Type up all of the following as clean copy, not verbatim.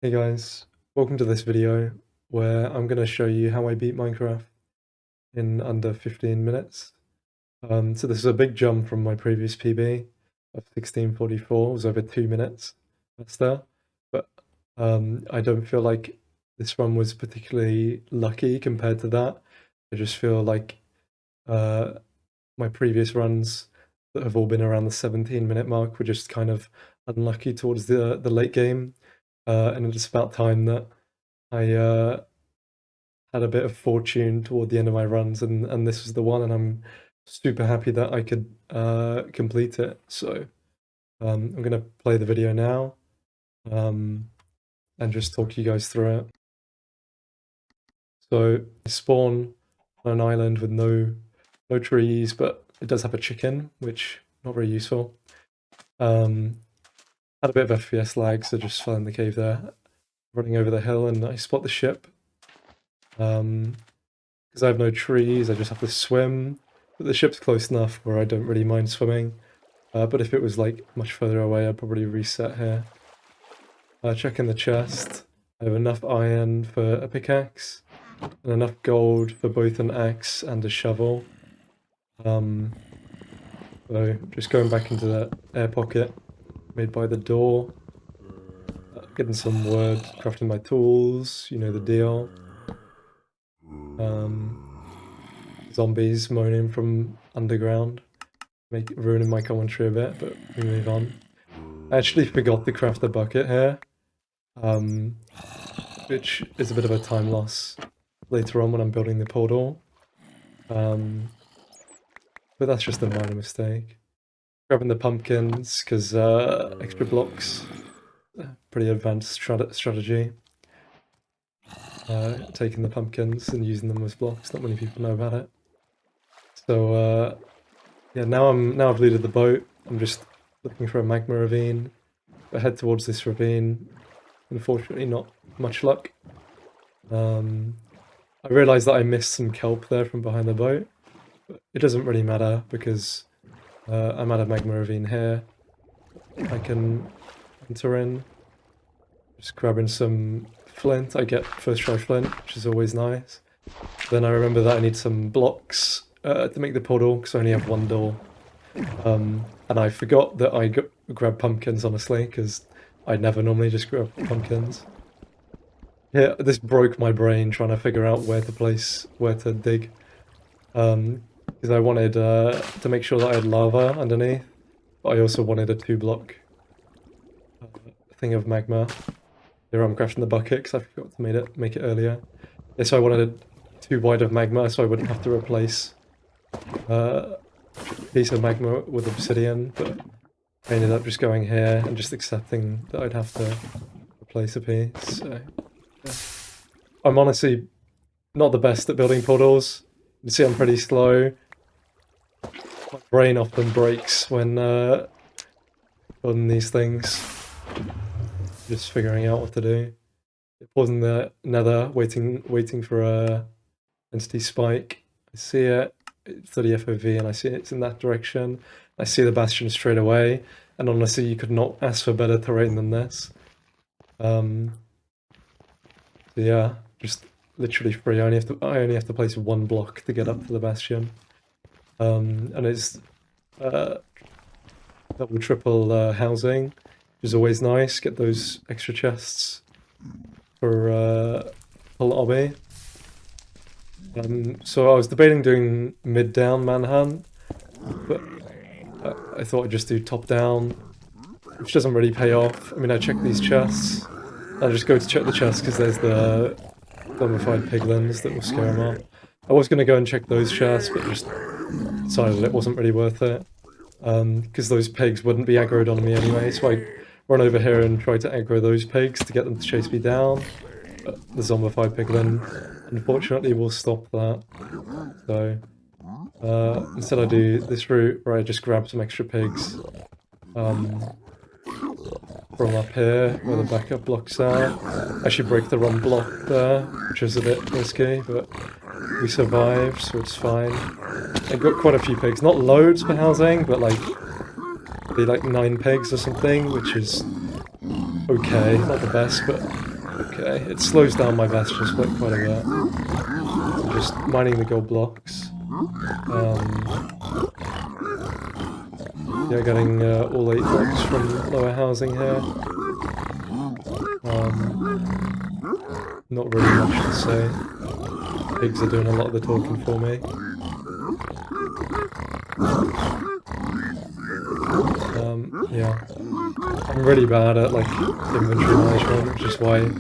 Hey guys, welcome to this video where I'm going to show you how I beat Minecraft in under 15 minutes. So this is a big jump from my previous PB of 1644, it was over 2 minutes faster, but I don't feel like this one was particularly lucky compared to that. I just feel like my previous runs that have all been around the 17-minute mark were just kind of unlucky towards the late game. And it's about time that I had a bit of fortune toward the end of my runs, and this was the one, and I'm super happy that I could complete it. So I'm going to play the video now and just talk you guys through it. So I spawn on an island with no trees, but it does have a chicken, which not very useful. Had a bit of FPS lag, so just fell in the cave there. Running over the hill, and I spot the ship. Because I have no trees, I just have to swim. But the ship's close enough where I don't really mind swimming. But if it was like much further away, I'd probably reset here. Checking the chest. I have enough iron for a pickaxe, and enough gold for both an axe and a shovel. So just going back into that air pocket made by the door. Getting some wood, crafting my tools, you know the deal. Zombies moaning from underground, ruining my commentary a bit, but we move on. I actually forgot to craft the bucket here, which is a bit of a time loss later on when I'm building the portal. But that's just a minor mistake. Grabbing the pumpkins, because extra blocks, pretty advanced strategy. Taking the pumpkins and using them as blocks, not many people know about it. So yeah, now I've looted the boat. I'm just looking for a magma ravine. I head towards this ravine. Unfortunately, not much luck. I realised that I missed some kelp there from behind the boat, but it doesn't really matter because I'm at a magma ravine here. I can enter in. Just grabbing some flint. I get first try flint, which is always nice. Then I remember that I need some blocks to make the portal, because I only have one door. And I forgot that I grabbed pumpkins, honestly, because I never normally just grab pumpkins. Yeah, this broke my brain trying to figure out where to dig. Because I wanted to make sure that I had lava underneath, but I also wanted a 2-block thing of magma. Here I'm crafting the bucket because I forgot to make it earlier. Yeah, so I wanted 2 wide of magma so I wouldn't have to replace a piece of magma with obsidian, but I ended up just going here and just accepting that I'd have to replace a piece. So yeah. I'm honestly not the best at building portals. You can see I'm pretty slow. My brain often breaks when building these things. Just figuring out what to do. Pausing the nether, waiting for a entity spike. I see it, it's 30 FOV, and I see it's in that direction. I see the bastion straight away, and honestly, you could not ask for better terrain than this. So yeah, just literally free. I only have to place 1 block to get up to the bastion, and it's double, triple housing, which is always nice. Get those extra chests for a lobby. So I was debating doing mid-down manhunt, but I thought I'd just do top-down, which doesn't really pay off. I mean, I checked these chests. I just go to check the chests because there's the zombified piglins that will scare them off. I was going to go and check those chests, but just decided it wasn't really worth it. Because those pigs wouldn't be aggroed on me anyway, so I run over here and try to aggro those pigs to get them to chase me down. But the zombified piglin, unfortunately, will stop that. So instead I do this route where I just grab some extra pigs from up here where the backup blocks are. I actually break the wrong block there, which is a bit risky, but we survived, so it's fine. I got quite a few pigs, not loads for housing, but like 9 pigs or something, which is okay, not the best, but Okay, it slows down my Vesture split quite a bit. So just mining the gold blocks. Yeah, getting all 8 blocks from lower housing here. Not really much to say. Pigs are doing a lot of the talking for me. Yeah. I'm really bad at like inventory management, which is why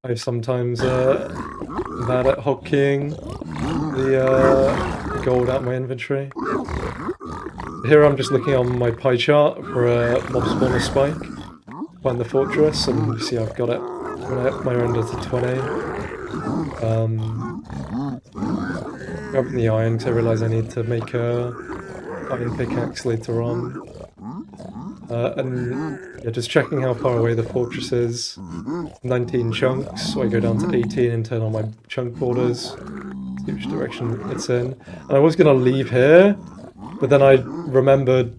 I sometimes bad at hotkeying the gold out my inventory. Here I'm just looking on my pie chart for a mob spawner spike to find the fortress, and you see I've got it when I up my render to 20. Grabbing the iron because I realise I need to make a iron pickaxe later on. And yeah, just checking how far away the fortress is. 19 chunks, so I go down to 18 and turn on my chunk borders. See which direction it's in. And I was going to leave here, but then I remembered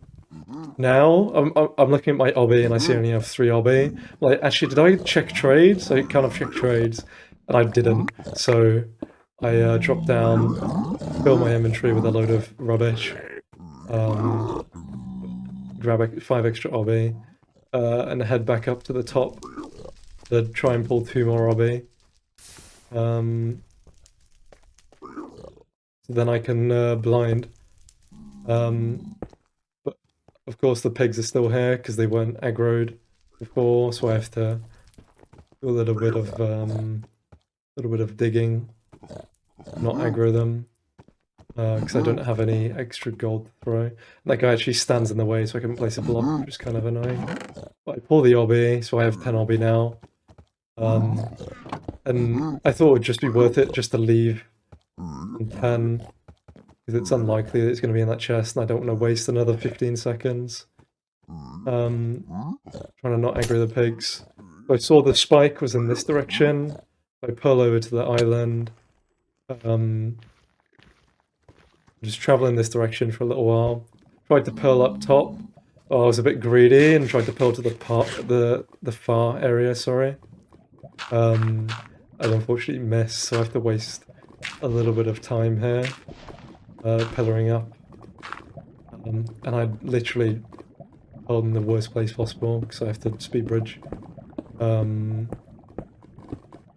now, I'm looking at my obby and I see I only have 3 obby. Like, actually, did I check trades? I kind of checked trades, and I didn't. So I dropped down, fill my inventory with a load of rubbish, grab 5 extra obby, and head back up to the top to try and pull 2 more obby. So then I can blind. But of course the pigs are still here because they weren't aggroed before, so I have to do a little bit of digging, not aggro them, because I don't have any extra gold to throw. And that guy actually stands in the way, so I can place a block, which is kind of annoying. But I pull the obby, so I have 10 obby now. And I thought it would just be worth it just to leave 10, because it's unlikely that it's going to be in that chest, and I don't want to waste another 15 seconds. Trying to not aggro the pigs. So I saw the spike was in this direction. I pull over to the island. Just travel in this direction for a little while. Tried to pearl up top. Oh, I was a bit greedy and tried to pearl to the far area, sorry. And unfortunately missed, so I have to waste a little bit of time here, pillaring up. And I literally pearled in the worst place possible, because I have to speed bridge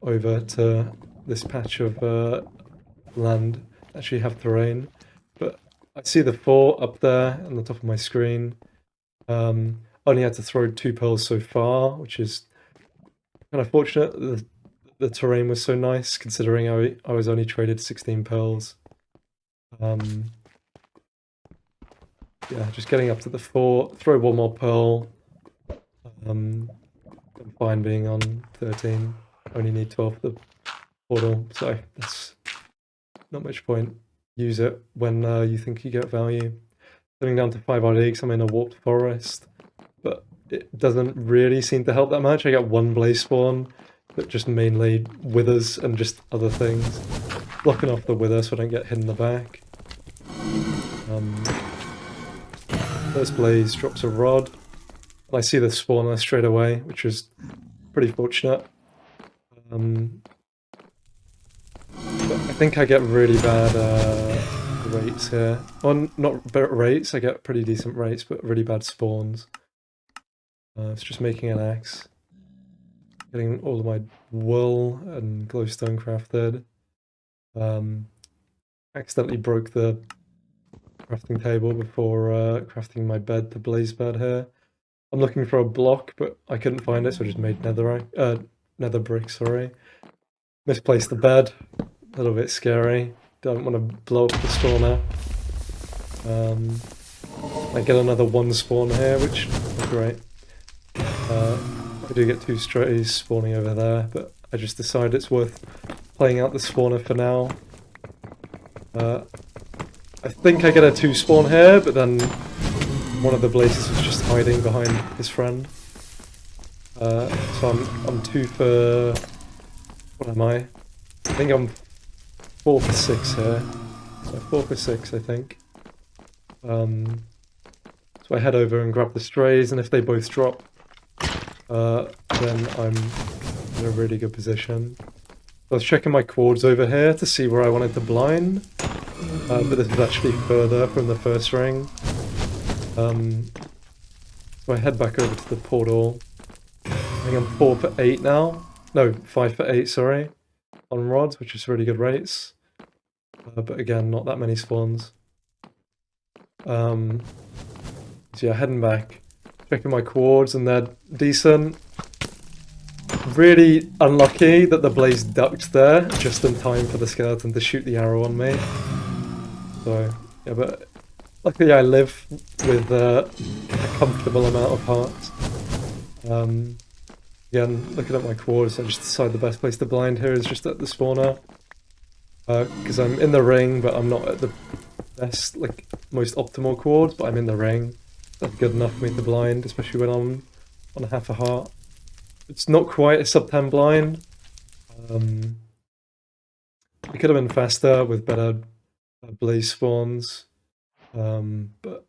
over to this patch of land that actually have terrain. But I see the fort up there on the top of my screen. Only had to throw 2 pearls so far, which is kind of fortunate. The terrain was so nice, considering I was only traded 16 pearls. Yeah, just getting up to the fort, throw 1 more pearl. I'm fine being on 13. Only need 12 for the portal, so that's not much point. Use it when you think you get value. Coming down to 5 odd leagues, I'm in a warped forest, but it doesn't really seem to help that much. I get 1 blaze spawn, but just mainly withers and just other things. Blocking off the wither so I don't get hit in the back. First blaze drops a rod. And I see the spawner straight away, which is pretty fortunate. But I think I get really bad rates here. Well, not rates, I get pretty decent rates, but really bad spawns. It's just making an axe. Getting all of my wool and glowstone crafted. Accidentally broke the crafting table before crafting my bed, the blaze bed here. I'm looking for a block, but I couldn't find it, so I just made nether brick, sorry. Misplaced the bed. A little bit scary. Don't want to blow up the spawner. I get another 1 spawn here, which is great. I do get 2 strays spawning over there, but I just decided it's worth playing out the spawner for now. I think I get a 2 spawn here, but then one of the blazes was just hiding behind his friend. So I'm 2 for... what am I? I think I'm 4 for 6 here. So 4 for 6, I think. So I head over and grab the strays, and if they both drop, then I'm in a really good position. I was checking my chords over here to see where I wanted to blind, but this is actually further from the first ring. So I head back over to the portal. I think I'm 4 for 8 now. No, 5 for 8, sorry, on rods, which is really good rates. But again, not that many spawns. So yeah, heading back, checking my chords, and they're decent. Really unlucky that the blaze ducked there just in time for the skeleton to shoot the arrow on me. So yeah, but luckily I live with a comfortable amount of hearts. Again, looking at my chords, I just decided the best place to blind here is just at the spawner. Because I'm in the ring, but I'm not at the best, like, most optimal chords, but I'm in the ring. That's good enough for me to blind, especially when I'm on half a heart. It's not quite a sub 10 blind. It could have been faster with better blaze spawns. But,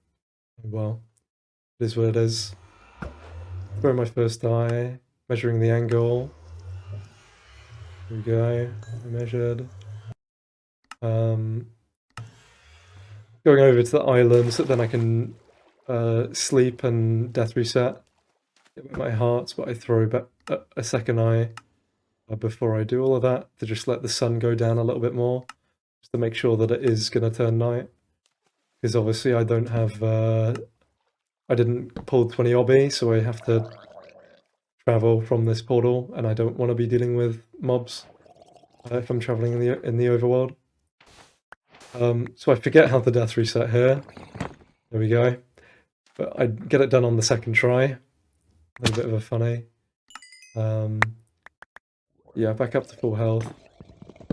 well, it is what it is. Throw my first die, measuring the angle. Here we go, I measured. Going over to the island so that then I can sleep and death reset. Get my hearts, but I throw back a second eye before I do all of that to just let the sun go down a little bit more, just to make sure that it is going to turn night. Because obviously I don't have, I didn't pull 20 obby, so I have to travel from this portal, and I don't want to be dealing with mobs if I'm traveling in the overworld. So I forget how to death reset here. There we go. But I get it done on the second try. A little bit of a funny. Yeah, back up to full health.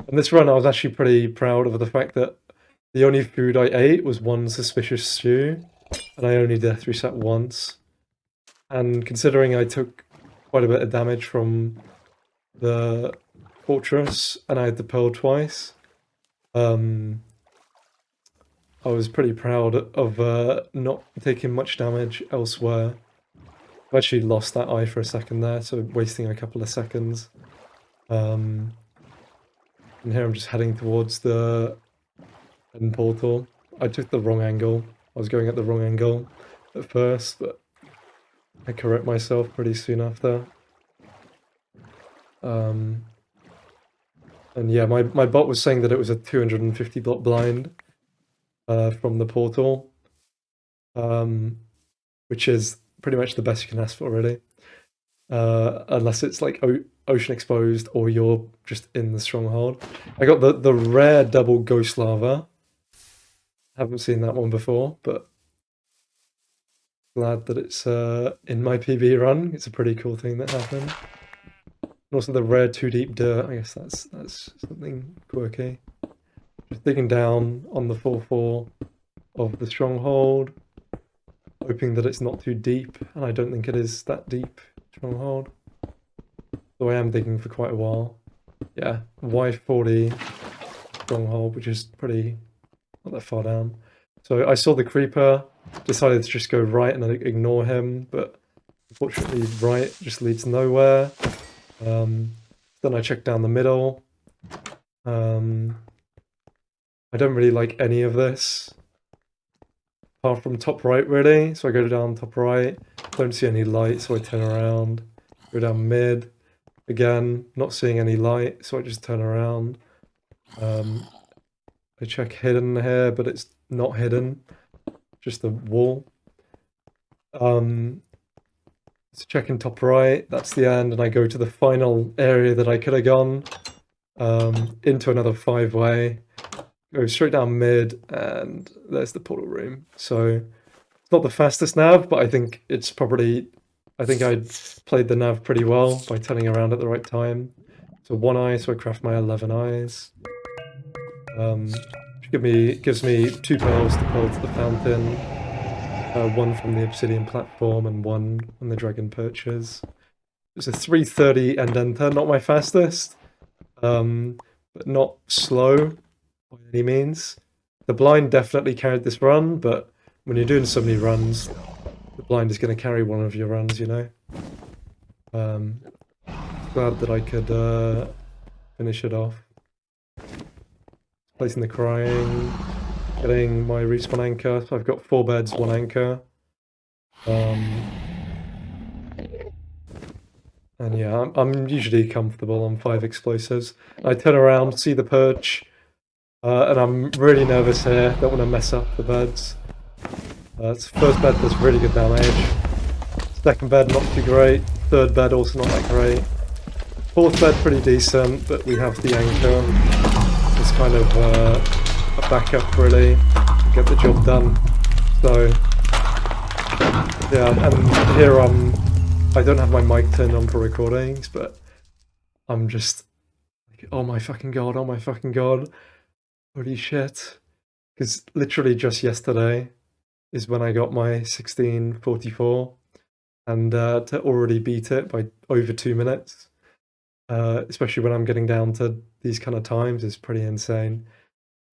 And this run I was actually pretty proud of the fact that the only food I ate was one suspicious stew, and I only death reset once. And considering I took quite a bit of damage from the fortress and I had to pearl twice, I was pretty proud of not taking much damage elsewhere. I actually lost that eye for a second there, so wasting a couple of seconds. And here I'm just heading towards the end portal. I took the wrong angle. I was going at the wrong angle at first, but I correct myself pretty soon after. And yeah, my bot was saying that it was a 250 block blind from the portal, which is pretty much the best you can ask for, really. Unless it's like ocean exposed or you're just in the stronghold. I got the rare double ghost lava. Haven't seen that one before, but glad that it's in my PB run. It's a pretty cool thing that happened. And also the rare 2 deep dirt. I guess that's something quirky. Just digging down on the 4/4 of the stronghold, hoping that it's not too deep, and I don't think it is that deep. Stronghold. Though I am digging for quite a while. Yeah, Y40 stronghold, which is pretty not that far down. So I saw the creeper, decided to just go right and ignore him, but unfortunately right just leads nowhere. Then I checked down the middle. I don't really like any of this, apart from top right really. So I go down top right, don't see any light, so I turn around. Go down mid, again, not seeing any light, so I just turn around. I check hidden here, but it's not hidden, just the wall. So checking top right, that's the end, and I go to the final area that I could have gone, into another 5-way. Go straight down mid, and there's the portal room. So it's not the fastest nav, but I think it's probably, I think I played the nav pretty well by turning around at the right time. So 1 eye, so I craft my 11 eyes. Gives me 2 pearls to pearl to the fountain, 1 from the obsidian platform and 1 from the dragon perches. It's a 330 end enter, not my fastest, but not slow by any means. The blind definitely carried this run, but when you're doing so many runs, the blind is going to carry one of your runs, you know. Glad that I could finish it off. Placing the crying, getting my respawn anchor. So I've got 4 beds, 1 anchor. And yeah, I'm usually comfortable on 5 explosives. I turn around, see the perch, and I'm really nervous here. Don't want to mess up the beds. First bed does really good damage. Second bed not too great. Third bed also not that great. Fourth bed pretty decent, but we have the anchor. It's kind of a backup really to get the job done. So yeah, and here I don't have my mic turned on for recordings, but I'm just like, oh my fucking god, holy shit. Because literally just yesterday is when I got my 1644, and to already beat it by over 2 minutes, especially when I'm getting down to these kind of times, is pretty insane.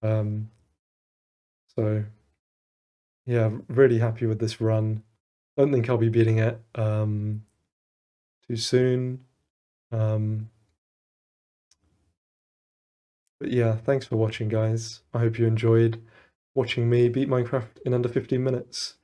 So yeah, really happy with this run. Don't think I'll be beating it too soon. But yeah, thanks for watching, guys. I hope you enjoyed watching me beat Minecraft in under 15 minutes.